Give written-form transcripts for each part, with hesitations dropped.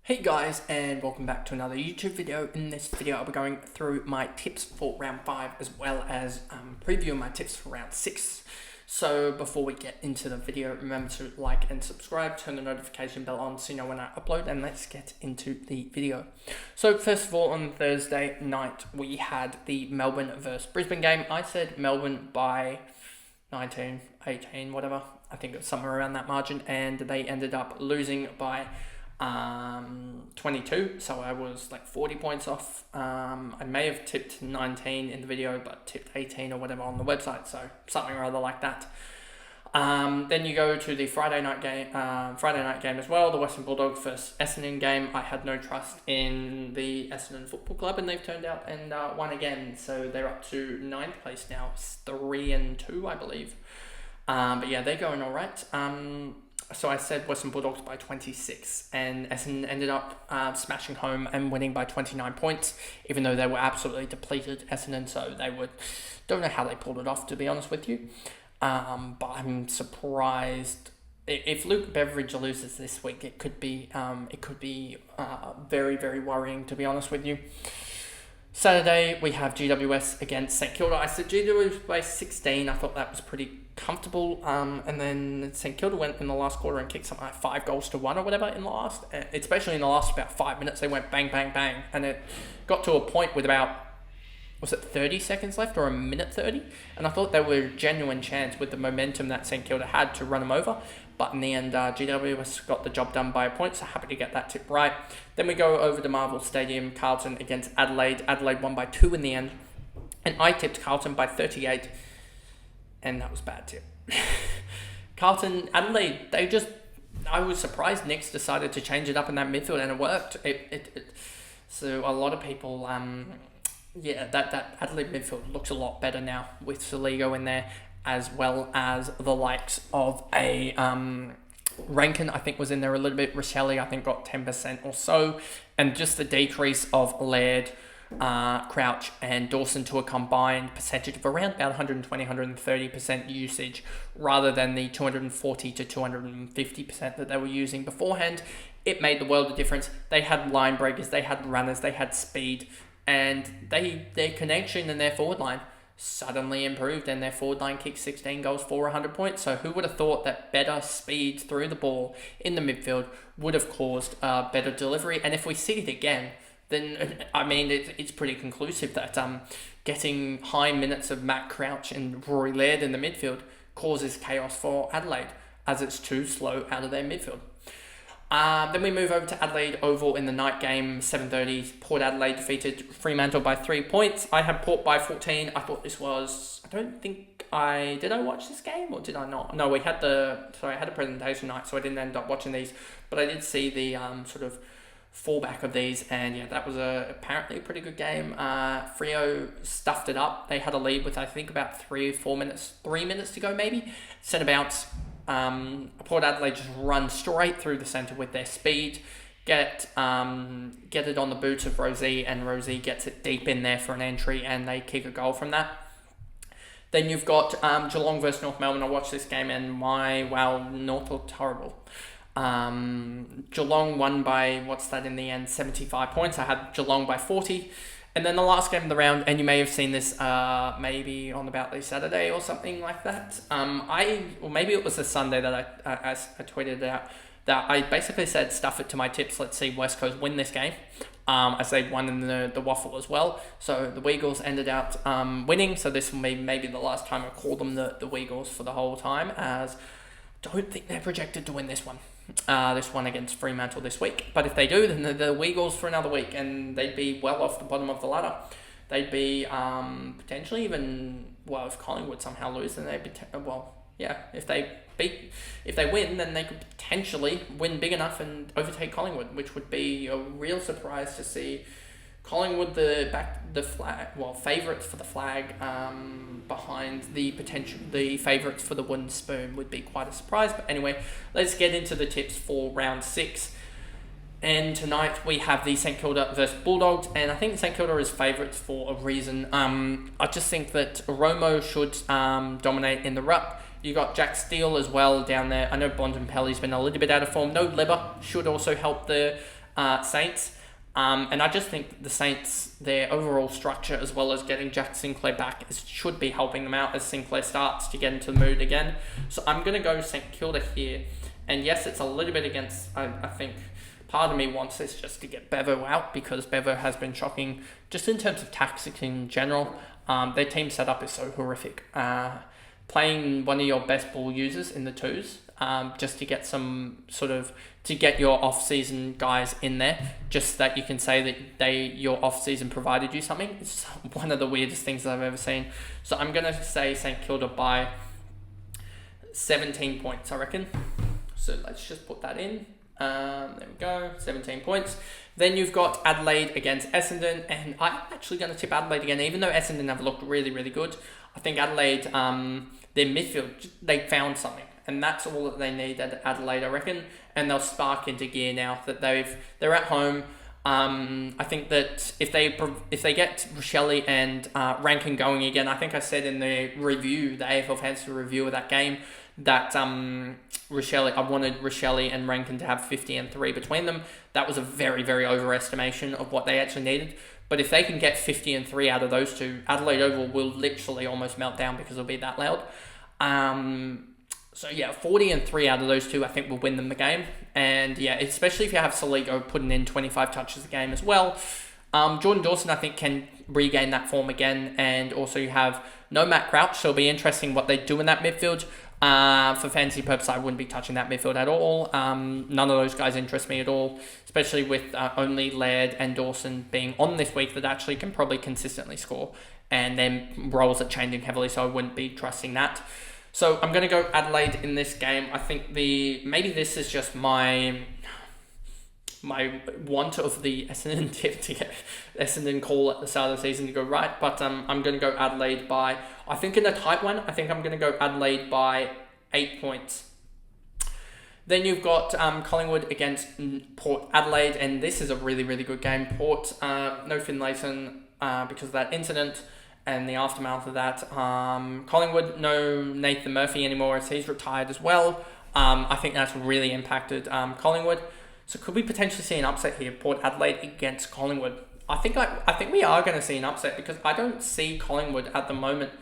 Hey guys, and welcome back to another YouTube video. In this video I'll be going through my tips for round 5 as well as previewing my tips for round 6. So before we get into the video, remember to like and subscribe, turn the notification bell on so you know when I upload, and let's get into the video. So first of all, on Thursday night we had the Melbourne versus Brisbane game. I said Melbourne by 19, 18, whatever. I think it was somewhere around that margin, and they ended up losing by 22, so I was like 40 points off. I may have tipped 19 in the video, but tipped 18 or whatever on the website, so something or other like that. Then you go to the Friday night game as well, the Western Bulldogs versus Essendon game. I had no trust in the Essendon Football Club, and they've turned out and won again, so they're up to 9th place now, 3-2, I believe. But yeah, they're going all right. So I said Western Bulldogs by 26, and Essendon ended up smashing home and winning by 29 points, even though they were absolutely depleted, Essendon, so don't know how they pulled it off, to be honest with you. But I'm surprised. If Luke Beveridge loses this week, it could be very, very worrying, to be honest with you. Saturday, we have GWS against St Kilda. I said GWS by 16. I thought that was pretty comfortable. And then St Kilda went in the last quarter and kicked something like 5-1 or whatever in the last. Especially in the last about 5 minutes, they went bang, bang, bang. And it got to a point with about, was it 30 seconds left or a minute 30? And I thought there were a genuine chance with the momentum that St Kilda had to run them over. But in the end, GWS got the job done by a point, so happy to get that tip right. Then we go over to Marvel Stadium, Carlton against Adelaide. Adelaide won by 2 in the end. And I tipped Carlton by 38, and that was a bad tip. Carlton, Adelaide, I was surprised Nix decided to change it up in that midfield, and it worked. So a lot of people, that Adelaide midfield looks a lot better now with Saligo in there, as well as the likes of a Rankin, I think, was in there a little bit. Rochelle, I think, got 10% or so. And just the decrease of Laird, Crouch and Dawson to a combined percentage of around about 120-130% usage, rather than the 240 to 250% that they were using beforehand. It made the world of difference. They had line breakers, they had runners, they had speed, and their connection and their forward line suddenly improved, and their forward line kicked 16 goals for 100 points. So who would have thought that better speed through the ball in the midfield would have caused better delivery? And if we see it again, then I mean it's pretty conclusive that getting high minutes of Matt Crouch and Rory Laird in the midfield causes chaos for Adelaide, as it's too slow out of their midfield. Then we move over to Adelaide Oval in the night game, 7:30. Port Adelaide defeated Fremantle by 3 points. I had Port by 14. I thought this was, did I watch this game or did I not? No, I had a presentation night, so I didn't end up watching these, but I did see the sort of fallback of these, and yeah, that was apparently a pretty good game. Freo stuffed it up. They had a lead with, I think, about 3 minutes to go maybe. Centre bounce. Port Adelaide just run straight through the centre with their speed, get it on the boots of Rosie, and Rosie gets it deep in there for an entry, and they kick a goal from that. Then you've got Geelong versus North Melbourne. I watched this game, and North looked horrible. Geelong won by, in the end, 75 points. I had Geelong by 40. And then the last game of the round, and you may have seen this maybe on about the Saturday or something like that. Or maybe it was the Sunday that I tweeted out that I basically said, stuff it to my tips. Let's see West Coast win this game, as they won in the waffle as well. So the Weagles ended out winning. So this will be maybe the last time I call them the Weagles for the whole time, as I don't think they're projected to win this one. This one against Fremantle this week. But if they do, then the Weagles for another week, and they'd be well off the bottom of the ladder. They'd be potentially even, if Collingwood somehow lose, then they'd be, if they win, then they could potentially win big enough and overtake Collingwood, which would be a real surprise to see. Collingwood, favourites for the flag, behind the favourites for the wooden spoon, would be quite a surprise. But anyway, let's get into the tips for round 6. And tonight we have the St Kilda versus Bulldogs, and I think St Kilda is favourites for a reason. I just think that Romo should dominate in the ruck. You got Jack Steele as well down there. I know Bontempelli's been a little bit out of form. No Leber should also help the Saints. And I just think the Saints, their overall structure, as well as getting Jack Sinclair back, should be helping them out as Sinclair starts to get into the mood again. So I'm going to go St Kilda here. And yes, it's a little bit against, I think, part of me wants this just to get Bevo out, because Bevo has been shocking just in terms of tactics in general. Their team setup is so horrific. Playing one of your best ball users in the twos, just to get some sort of, to get your off-season guys in there, just that you can say that your off-season provided you something. It's one of the weirdest things that I've ever seen. So I'm going to say St Kilda by 17 points, I reckon. So let's just put that in. There we go, 17 points. Then you've got Adelaide against Essendon, and I'm actually going to tip Adelaide again, even though Essendon have looked really, really good. I think Adelaide, their midfield, they found something, and that's all that they need at Adelaide, I reckon, and they'll spark into gear now that they're at home. I think that if they get Rochelle and Rankin going again, I think I said in the review, the AFL Fantasy review of that game, that I wanted Rochelle and Rankin to have 50 and 3 between them. That was a very, very overestimation of what they actually needed. But if they can get 50 and 3 out of those two, Adelaide Oval will literally almost melt down because it'll be that loud. So yeah, 40 and 3 out of those two I think will win them the game. And yeah, especially if you have Soligo putting in 25 touches a game as well. Jordan Dawson I think can regain that form again. And also you have no Matt Crouch, so it'll be interesting what they do in that midfield. For fantasy purposes, I wouldn't be touching that midfield at all. None of those guys interest me at all, especially with only Laird and Dawson being on this week that actually can probably consistently score. And then roles are changing heavily, so I wouldn't be trusting that. So I'm going to go Adelaide in this game. I think maybe this is just my want of the Essendon tip to get Essendon call at the start of the season to go right, but I'm going to go Adelaide by, I think in a tight one, I think I'm going to go Adelaide by 8 points. Then you've got Collingwood against Port Adelaide, and this is a really, really good game. Port, no Finlayson because of that incident and the aftermath of that. Collingwood, no Nathan Murphy anymore as he's retired as well. I think that's really impacted Collingwood. So could we potentially see an upset here, Port Adelaide against Collingwood? I think we are going to see an upset because I don't see Collingwood at the moment.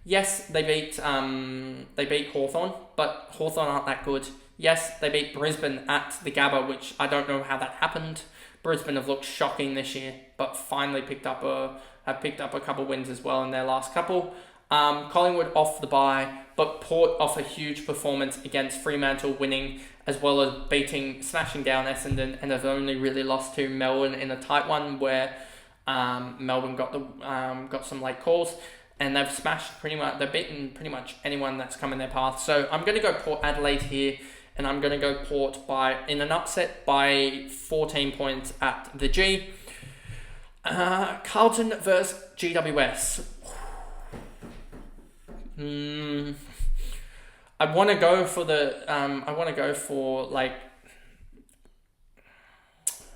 Yes, they beat Hawthorn, but Hawthorn aren't that good. Yes, they beat Brisbane at the Gabba, which I don't know how that happened. Brisbane have looked shocking this year, but finally have picked up a couple wins as well in their last couple. Collingwood off the bye, but Port off a huge performance against Fremantle, winning as well as smashing down Essendon, and have only really lost to Melbourne in a tight one where Melbourne got some late calls, and they've beaten pretty much anyone that's come in their path. So I'm going to go Port Adelaide here, and I'm going to go Port in an upset by 14 points at the G. Carlton versus GWS. I want to go for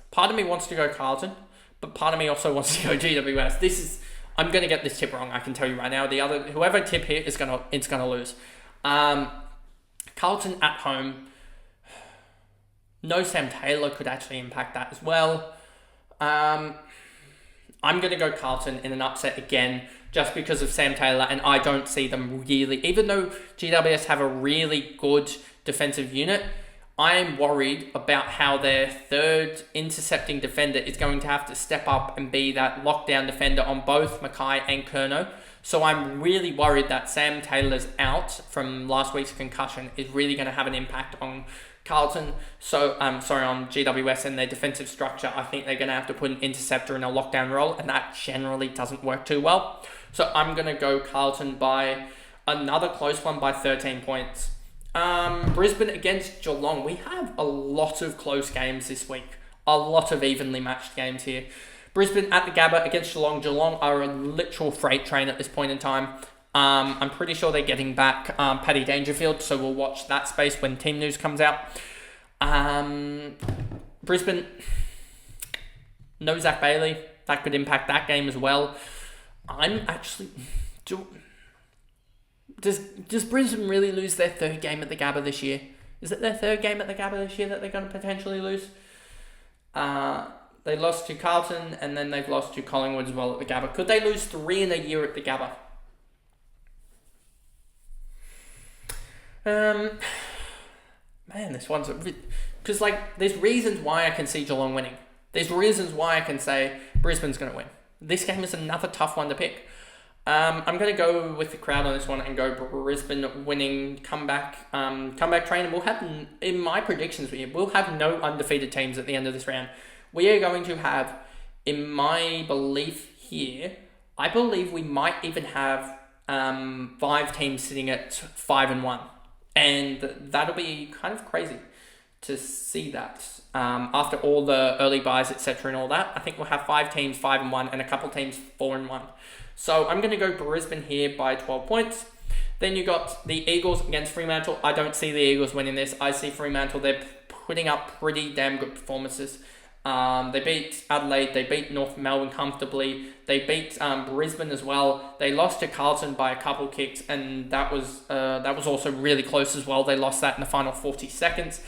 part of me wants to go Carlton, but part of me also wants to go GWS. I'm going to get this tip wrong, I can tell you right now. Whoever tip here is going to lose. Carlton at home. No Sam Taylor could actually impact that as well. I'm going to go Carlton in an upset again, just because of Sam Taylor, and I don't see them really, even though GWS have a really good defensive unit, I'm worried about how their third intercepting defender is going to have to step up and be that lockdown defender on both Mackay and Curnow. So I'm really worried that Sam Taylor's out from last week's concussion is really going to have an impact on Carlton, on GWS and their defensive structure. I think they're going to have to put an interceptor in a lockdown role, and that generally doesn't work too well. So I'm going to go Carlton by another close one by 13 points. Brisbane against Geelong. We have a lot of close games this week. A lot of evenly matched games here. Brisbane at the Gabba against Geelong. Geelong are a literal freight train at this point in time. I'm pretty sure they're getting back Paddy Dangerfield, so we'll watch that space when team news comes out. Brisbane, no Zach Bailey. That could impact that game as well. Does Brisbane really lose their third game at the Gabba this year? Is it their third game at the Gabba this year that they're going to potentially lose? They lost to Carlton, and then they've lost to Collingwood as well at the Gabba. Could they lose 3 in a year at the Gabba? Man, this one's... Because, like, there's reasons why I can see Geelong winning. There's reasons why I can say Brisbane's going to win. This game is another tough one to pick. I'm going to go with the crowd on this one and go Brisbane winning comeback train. And we'll have, in my predictions, we'll have no undefeated teams at the end of this round. We are going to have, in my belief here, I believe we might even have 5 teams sitting at 5-1. And that'll be kind of crazy to see that. After all the early buys, etc. and all that, I think we'll have 5 teams 5-1 and a couple teams 4-1. So I'm going to go Brisbane here by 12 points. Then you got the Eagles against Fremantle. I don't see the Eagles winning this. I see Fremantle. They're putting up pretty damn good performances. They beat Adelaide. They beat North Melbourne comfortably. They beat Brisbane as well. They lost to Carlton by a couple kicks, and that was also really close as well. They lost that in the final 40 seconds.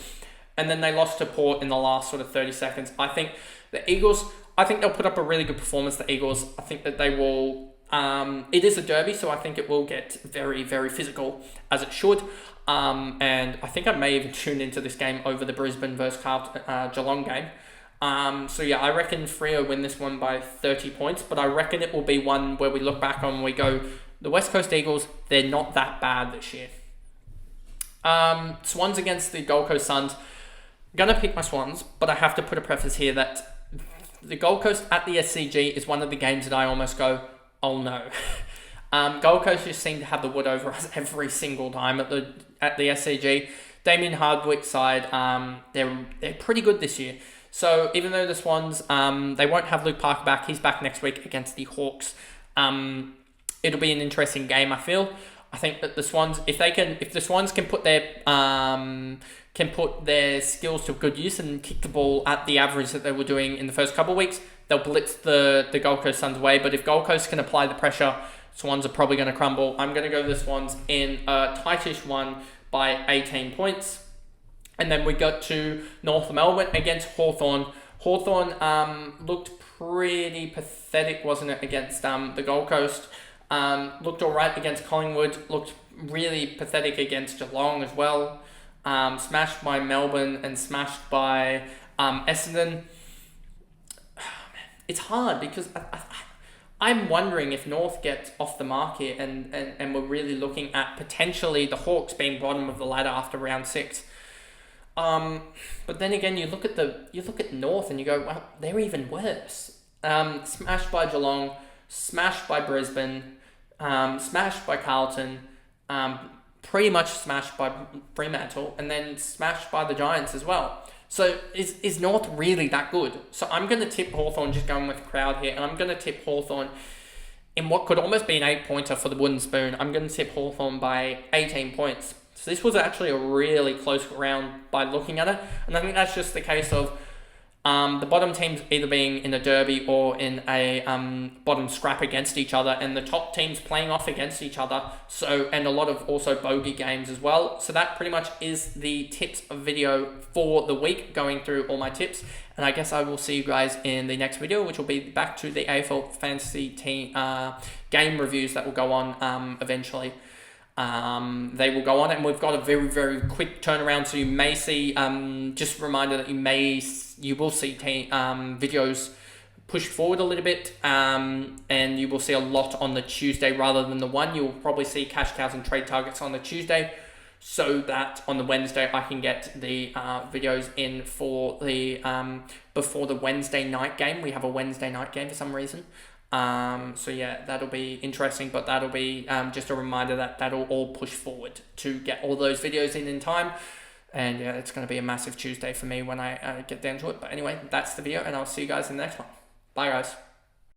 And then they lost to Port in the last sort of 30 seconds. I think the Eagles, I think they'll put up a really good performance, the Eagles. I think that they will, it is a derby, so I think it will get very, very physical, as it should. And I think I may even tune into this game over the Brisbane versus Geelong game. So yeah, I reckon Freo win this one by 30 points, but I reckon it will be one where we look back on and we go, the West Coast Eagles, they're not that bad this year. Swans against the Gold Coast Suns. I'm going to pick my Swans, but I have to put a preface here that the Gold Coast at the SCG is one of the games that I almost go, oh no. Gold Coast just seem to have the wood over us every single time at the SCG. Damien Hardwick's side, they're pretty good this year. So even though the Swans, they won't have Luke Parker back, he's back next week against the Hawks. It'll be an interesting game, I feel. I think that the Swans, if the Swans can put their skills to good use and kick the ball at the average that they were doing in the first couple of weeks, they'll blitz the Gold Coast Suns away. But if Gold Coast can apply the pressure, Swans are probably going to crumble. I'm going to go the Swans in a tightish one by 18 points. And then we got to North Melbourne against Hawthorn. Hawthorn looked pretty pathetic, wasn't it, against the Gold Coast. Looked alright against Collingwood. Looked really pathetic against Geelong as well. Smashed by Melbourne and smashed by Essendon. It's hard because I'm wondering if North gets off the mark here and we're really looking at potentially the Hawks being bottom of the ladder after round 6. But then again, you look at North and you go, well, they're even worse. Smashed by Geelong, smashed by Brisbane, smashed by Carlton, pretty much smashed by Fremantle, and then smashed by the Giants as well. So is North really that good? So I'm going to tip Hawthorn, just going with the crowd here, and I'm going to tip Hawthorn in what could almost be an 8-pointer for the wooden spoon. I'm going to tip Hawthorn by 18 points. So this was actually a really close round by looking at it. And I think that's just the case of the bottom teams either being in a derby or in a bottom scrap against each other, and the top teams playing off against each other. So, and a lot of also bogey games as well. So that pretty much is the tips video for the week, going through all my tips. And I guess I will see you guys in the next video, which will be back to the AFL Fantasy team game reviews that will go on eventually. They will go on, and we've got a very, very quick turnaround, so you may see, just a reminder that you will see videos pushed forward a little bit, and you will see a lot on the Tuesday rather than the one. You'll probably see cash cows and trade targets on the Tuesday, so that on the Wednesday I can get the videos in for the before the Wednesday night game. We have a Wednesday night game for some reason. So yeah, that'll be interesting, but that'll be just a reminder that that'll all push forward to get all those videos in time. And yeah, it's going to be a massive Tuesday for me when I get down to it. But anyway, that's the video, and I'll see you guys in the next one. Bye, guys.